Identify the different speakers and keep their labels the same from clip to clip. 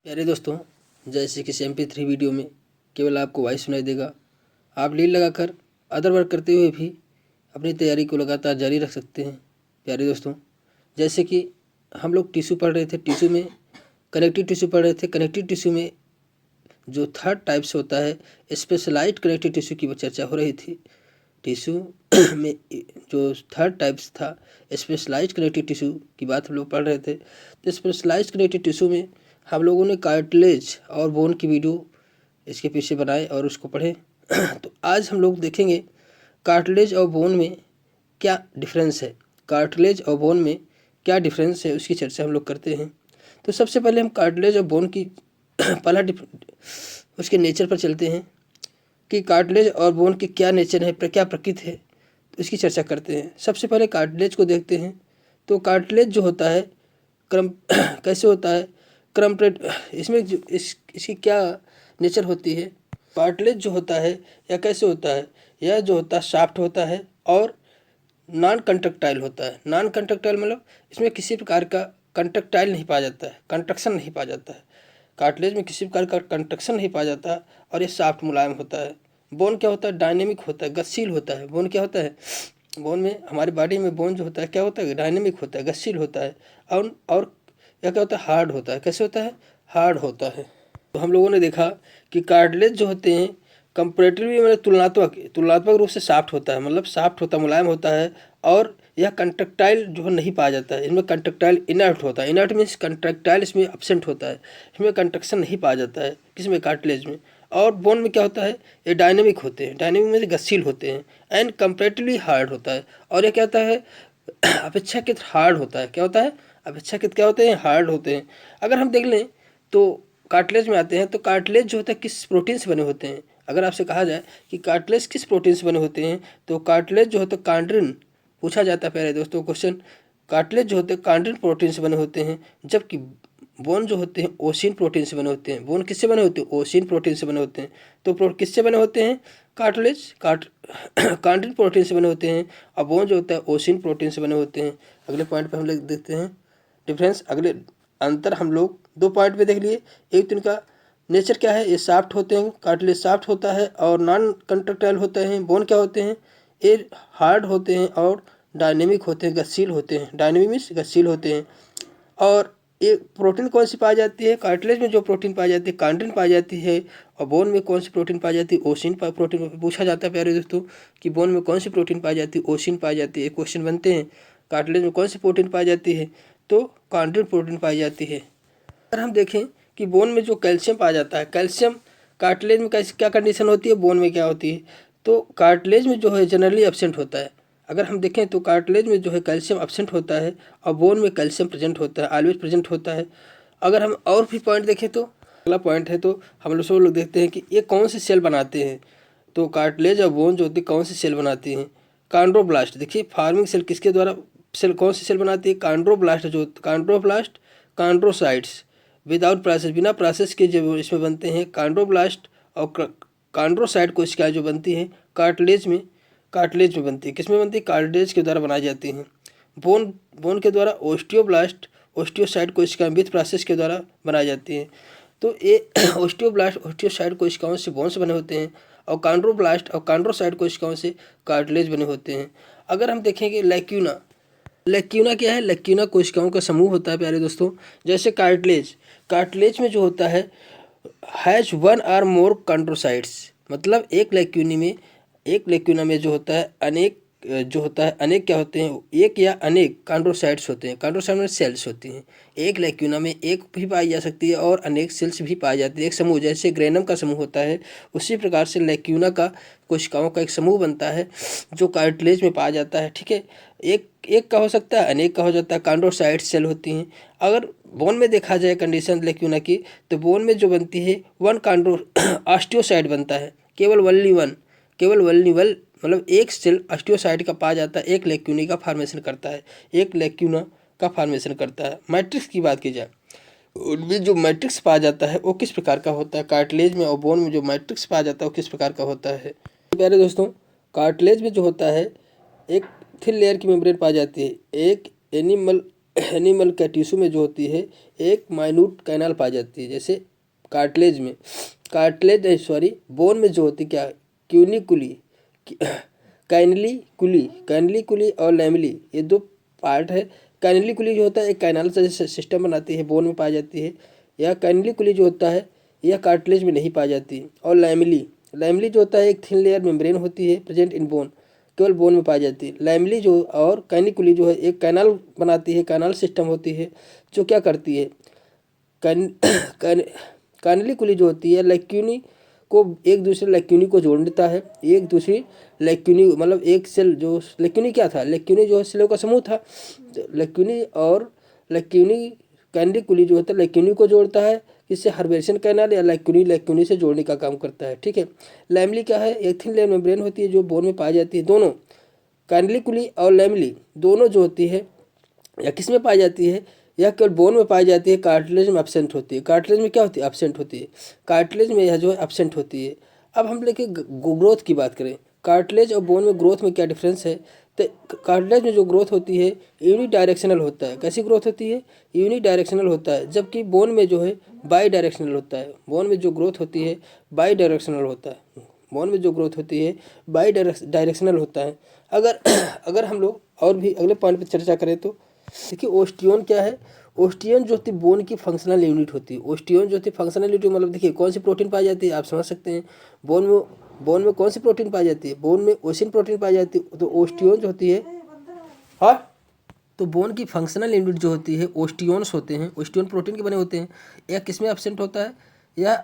Speaker 1: प्यारे दोस्तों, जैसे कि MP3 वीडियो में केवल आपको वॉइस सुनाई देगा। आप लीड लगाकर अदर वर्क करते हुए भी अपनी तैयारी को लगातार जारी रख सकते हैं। प्यारे दोस्तों, जैसे कि हम लोग टिश्यू पढ़ रहे थे, टिश्यू में कनेक्टिव टिश्यू पढ़ रहे थे। कनेक्टिव टिश्यू में जो थर्ड टाइप्स होता है, स्पेशलाइज्ड कनेक्टिव टिश्यू की चर्चा हो रही थी। टिश्यू में जो थर्ड टाइप्स था, स्पेशलाइज्ड कनेक्टिव टिश्यू की बात हम लोग पढ़ रहे थे। तो स्पेशलाइज्ड कनेक्टिव टिश्यू में हम लोगों ने कार्टिलेज और बोन की वीडियो इसके पीछे बनाए और उसको पढ़े। तो आज हम लोग देखेंगे कार्टिलेज और बोन में क्या डिफरेंस है, कार्टिलेज और बोन में क्या डिफरेंस है, उसकी चर्चा हम लोग करते हैं। तो सबसे पहले हम कार्टिलेज और बोन की पहला उसके नेचर पर चलते हैं कि कार्टिलेज और बोन के क्या नेचर है, क्या प्रकृति है, तो इसकी चर्चा करते हैं। सबसे पहले कार्टिलेज को देखते हैं। तो कार्टिलेज जो होता है क्रम कैसे होता है, क्रम इसमें जो इसकी क्या नेचर होती है। कार्टिलेज जो होता है या कैसे होता है, यह जो होता है शाफ्ट होता है और नॉन कंट्रक्टाइल होता है। नॉन कंट्रक्टाइल मतलब इसमें किसी प्रकार का कंट्रक्टाइल नहीं पाया जाता है, कंट्रक्शन नहीं पाया जाता है। कार्टिलेज में किसी प्रकार का कंट्रक्शन नहीं पाया जाता और ये सॉफ्ट मुलायम होता है। बोन क्या होता है, डायनेमिक होता है, गतिशील होता है। बोन क्या होता है, बोन में हमारी बॉडी में बोन जो होता है क्या होता है, डायनेमिक होता है, गतिशील होता है। और यह क्या होता है, हार्ड होता है। कैसे होता है, हार्ड होता है। तो हम लोगों ने देखा कि कार्टिलेज जो होते हैं कंपेरेटिवली मतलब तुलनात्मक रूप से सॉफ्ट होता है, मतलब सॉफ्ट होता है, मुलायम होता है। और यह कंट्रक्टाइल जो है नहीं पाया जाता है। इसमें कंट्रक्टाइल इनर्ट होता है। इनर्ट मीन्स कंट्रक्टाइल इसमें एब्सेंट होता है, इसमें कंट्रक्शन नहीं पाया जाता है किसमें, कार्टिलेज में। और बोन में क्या होता है, ये डायनेमिक होते हैं, डायनेमिक में गतिशील होते हैं एंड कंपेरेटिवली हार्ड होता है। और ये क्या होता है, अपेक्षाकृत हार्ड होता है। क्या होता है, अपेक्षाकृत क्या होते हैं, हार्ड होते हैं। अगर हम देख लें तो कार्टिलेज में आते हैं तो कार्टिलेज जो होता है किस प्रोटीन से बने होते हैं। अगर आपसे कहा जाए कि कार्टिलेज किस प्रोटीन से बने होते हैं तो कार्टिलेज जो होता है कार्डिन पूछा जाता है प्यारे दोस्तों क्वेश्चन। कार्टिलेज जो होते हैं कार्डिन प्रोटीन से बने होते हैं, जबकि बोन जो होते हैं ओसिन प्रोटीन से बने होते हैं। बोन किससे बने होते हैं, ओसिन प्रोटीन से बने होते हैं। तो किससे बने होते हैं, कार्टिलेज कार्डिन प्रोटीन से बने होते हैं और बोन जो होता है ओसिन प्रोटीन से बने होते हैं। अगले पॉइंट पर हम लोग देखते हैं डिफरेंस। अगले अंतर हम लोग दो पॉइंट पे देख लिए। एक तो इनका नेचर क्या है, ये सॉफ्ट होते हैं, कार्टिलेज सॉफ्ट होता है और नॉन कंट्रक्टाइल होते हैं। बोन क्या होते हैं, ये हार्ड होते हैं और डायनेमिक होते हैं, गतिशील होते हैं। डायनेमिक मीन्स गतिशील होते हैं। और ये प्रोटीन कौन सी पाई जाती है, कार्टिलेज में जो प्रोटीन पाई जाती है कार्डिन पाई जाती है। और बोन में कौन सी प्रोटीन पाई जाती है, ओसिन प्रोटीन पूछा जाता है प्यारे दोस्तों कि बोन में कौन सी प्रोटीन पाई जाती है, ओसिन पाई जाती है। क्वेश्चन बनते हैं कार्टिलेज में कौन सी प्रोटीन पाई जाती है, तो कार्डिन प्रोटीन पाई जाती है। अगर हम देखें कि बोन में जो कैल्शियम पाया जाता है, कैल्शियम कार्टिलेज में कैसे क्या कंडीशन होती है, बोन में क्या होती है। तो कार्टिलेज में जो है जनरली एब्सेंट होता है। अगर हम देखें तो कार्टिलेज में जो है कैल्शियम एब्सेंट होता है और बोन में कैल्शियम प्रेजेंट होता है, ऑलवेज प्रेजेंट होता है। अगर हम और भी पॉइंट देखें तो अगला पॉइंट है, तो हम लोग सब लोग देखते हैं कि ये कौन से सेल बनाते हैं। तो कार्टिलेज और बोन जो होती है कौन से सेल बनाती हैं, कॉन्ड्रोब्लास्ट। देखिए फार्मिंग सेल किसके द्वारा सेल कौन सी सेल बनाती है, कॉन्ड्रोब्लास्ट। जो कॉन्ड्रोब्लास्ट कॉन्ड्रोसाइट्स विदाउट प्रोसेस, बिना प्रोसेस के जो इसमें बनते हैं कॉन्ड्रोब्लास्ट और कॉन्ड्रोसाइट कोशिकाएं जो बनती हैं कार्टिलेज में बनती है। किसमें बनती है, कार्टिलेज के द्वारा बनाई जाती हैं। बोन के द्वारा ओस्टियोब्लास्ट ओस्टियोसाइट कोशिकाएं विथ प्रोसेस के द्वारा बनाई जाती हैं। तो ये ओस्टियोब्लास्ट ओस्टियोसाइट कोशिकाओं से बोन्स बने होते हैं और कॉन्ड्रोब्लास्ट और कॉन्ड्रोसाइट कोशिकाओं से कार्टिलेज बने होते हैं। अगर हम देखेंगे लैक्यूना, लैक्यूना क्या है, लैक्यूना कोशिकाओं का समूह होता है प्यारे दोस्तों। जैसे कार्टिलेज में जो होता है has one or more chondrocytes, मतलब एक लैक्यूना में जो होता है अनेक क्या होते हैं, एक या अनेक कॉन्ड्रोसाइट्स होते हैं। कॉन्ड्रोसाइट में सेल्स होती हैं। एक लैक्यूना में एक भी पाई जा सकती है और अनेक सेल्स भी पाई जाती है। एक समूह जैसे ग्रेनम का समूह होता है, उसी प्रकार से लैक्यूना का कोशिकाओं का एक समूह बनता है जो कार्टिलेज में पाया जाता है। ठीक है, एक का हो सकता है, अनेक का हो जाता है। कॉन्ड्रोसाइट सेल होती हैं। अगर बोन में देखा जाए कंडीशन लैक्यूना की, तो बोन में जो बनती है वन ऑस्टियोसाइट बनता है, केवल वनली वन मतलब एक सेल ऑस्टियोसाइट का पाया जाता है, एक लैक्यूना का फॉर्मेशन करता है। मैट्रिक्स की बात की जाए, उनमें जो मैट्रिक्स पाया जाता है वो किस प्रकार का होता है, कार्टिलेज में और बोन में जो मैट्रिक्स पाया जाता है वो किस प्रकार का होता है। प्यारे दोस्तों, कार्टिलेज में जो होता है एक थिन लेयर की मेम्ब्रेन पाई जाती है, एक एनिमल का टिश्यू में जो होती है एक माइन्यूट कैनाल पाई जाती है। जैसे कार्टिलेज में, बोन में जो होती है क्या, क्यूनिकुली, कैनलिकुली और लैमेली, ये दो पार्ट है। कैनलिकुली जो होता है एक कैनाल से सिस्टम बनाती है, बोन में पाई जाती है। या कैनलिकुली जो होता है यह कार्टिलेज में नहीं पाई जाती। और लैमेली जो होता है एक थिन लेयर मेम्ब्रेन होती है, प्रेजेंट इन बोन, केवल बोन में पाई जाती है। लैमेली जो और कैनिकुली जो है एक कैनाल बनाती है, कैनाल सिस्टम होती है, जो क्या करती है, कैनलिकुली जो होती है लैक्यूनी को एक दूसरे लैक्यूनी को जोड़ देता है। एक दूसरी लैक्यूनी मतलब एक सेल जो लैक्यूनी क्या था, लैक्यूनी जो है सेलों का समूह था। लैक्यूनी और लैक्यूनी कैनलिकुली जो होता है लैक्यूनी को जोड़ता है, इससे हर्बेरियन कैनाल या लैक्यूनी से जोड़ने का काम करता है। ठीक है। लैमेली क्या है, एक थिन लेयर मेम्ब्रेन होती है जो बोन में पाई जाती है। दोनों कैनलिकुली और लैमेली दोनों जो होती है या किस में पाई जाती है, या केवल बोन में पाई जाती है, कार्टिलेज में एब्सेंट होती है। कार्टिलेज में क्या होती है, एब्सेंट होती है। कार्टिलेज में यह जो है एब्सेंट होती है। अब हम लेके ग्रोथ की बात करें, कार्टिलेज और बोन में ग्रोथ में क्या डिफरेंस है। तो कार्टिलेज में जो ग्रोथ होती है यूनि डायरेक्शनल होता है। कैसी ग्रोथ होती है, यूनि डायरेक्शनल होता है, जबकि बोन में जो है बाई डायरेक्शनल होता है। बोन में जो ग्रोथ होती है बाई डायरेक्शनल होता है। बोन में जो ग्रोथ होती है बाई डायरेक्शनल होता है। अगर अगर हम लोग और भी अगले पॉइंट पर चर्चा करें तो देखिए ओस्टियोन क्या है। ओस्टियोन जो होती है बोन की फंक्शनल यूनिट होती है। ओस्टियोन जो होती है फंक्शनल यूनिट मतलब देखिए कौन सी प्रोटीन पाई जाती है, आप समझ सकते हैं। बोन में कौन सी प्रोटीन पाई जाती है, बोन में ओसिन प्रोटीन पाई जाती है। तो ओस्टियोन जो होती है, हाँ, तो बोन की फंक्शनल यूनिट जो होती है ओस्टियोन्स होते हैं। ओस्टियोन प्रोटीन के बने होते हैं। या किस में एब्सेंट होता है, या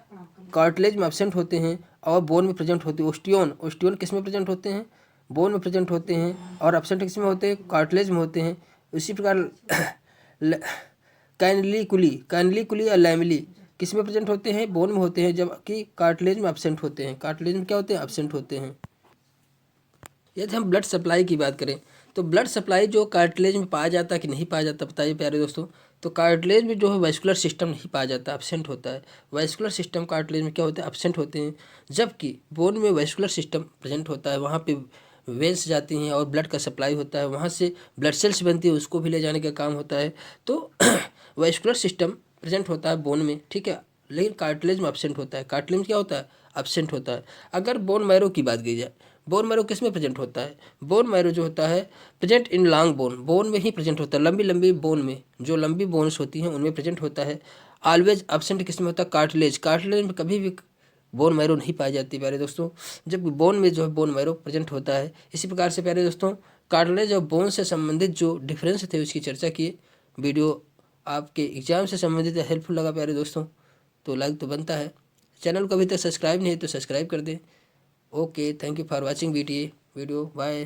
Speaker 1: कार्टिलेज में एब्सेंट होते हैं और बोन में प्रेजेंट होते हैं। ओस्टियोन किस में प्रेजेंट होते हैं, बोन में प्रेजेंट होते हैं, और एब्सेंट किस में होते हैं, कार्टिलेज में होते हैं। इसी प्रकार कैनलिकुली या लैमेली किस में प्रेजेंट होते हैं, बोन में होते हैं, जबकि कार्टिलेज में एब्सेंट होते हैं। कार्टिलेज में क्या होते हैं, एब्सेंट होते हैं। यदि हम ब्लड सप्लाई की बात करें तो ब्लड सप्लाई जो कार्टिलेज में पाया जाता है कि नहीं पाया जाता, बताइए प्यारे दोस्तों। तो कार्टिलेज में जो है वैस्कुलर सिस्टम नहीं पाया जाता, एब्सेंट होता है। वैस्कुलर सिस्टम कार्टिलेज में क्या होता है, एब्सेंट होते हैं। जबकि बोन में वैस्कुलर सिस्टम प्रेजेंट होता है, वहाँ पे वेंस जाती हैं और ब्लड का सप्लाई होता है, वहाँ से ब्लड सेल्स बनती है, उसको भी ले जाने का काम होता है। तो वैस्कुलर सिस्टम प्रेजेंट होता है बोन में, ठीक है, लेकिन कार्टिलेज में एब्सेंट होता है। कार्टिलेज में क्या होता है, एब्सेंट होता है। अगर बोन मैरो की बात की जाए, बोन मैरो किस में प्रेजेंट होता है, बोन मैरो जो होता है present in long bone, bone में ही प्रेजेंट होता है। लंबी लंबी बोन में, जो लंबी बोन्स होती हैं उनमें प्रेजेंट होता है। ऑलवेज एब्सेंट किस में होता है, कार्टिलेज। कार्टिलेज में कभी भी बोन मैरो नहीं पाई जाती प्यारे दोस्तों, जबकि बोन में जो है बोन मैरो प्रेजेंट होता है। इसी प्रकार से प्यारे दोस्तों कार्टिलेज और बोन से संबंधित जो डिफरेंस थे उसकी चर्चा किए। वीडियो आपके एग्जाम से संबंधित हेल्पफुल लगा प्यारे दोस्तों तो लाइक तो बनता है। चैनल को अभी तक सब्सक्राइब नहीं है तो सब्सक्राइब कर दें। Okay, thank you for watching video. Bye.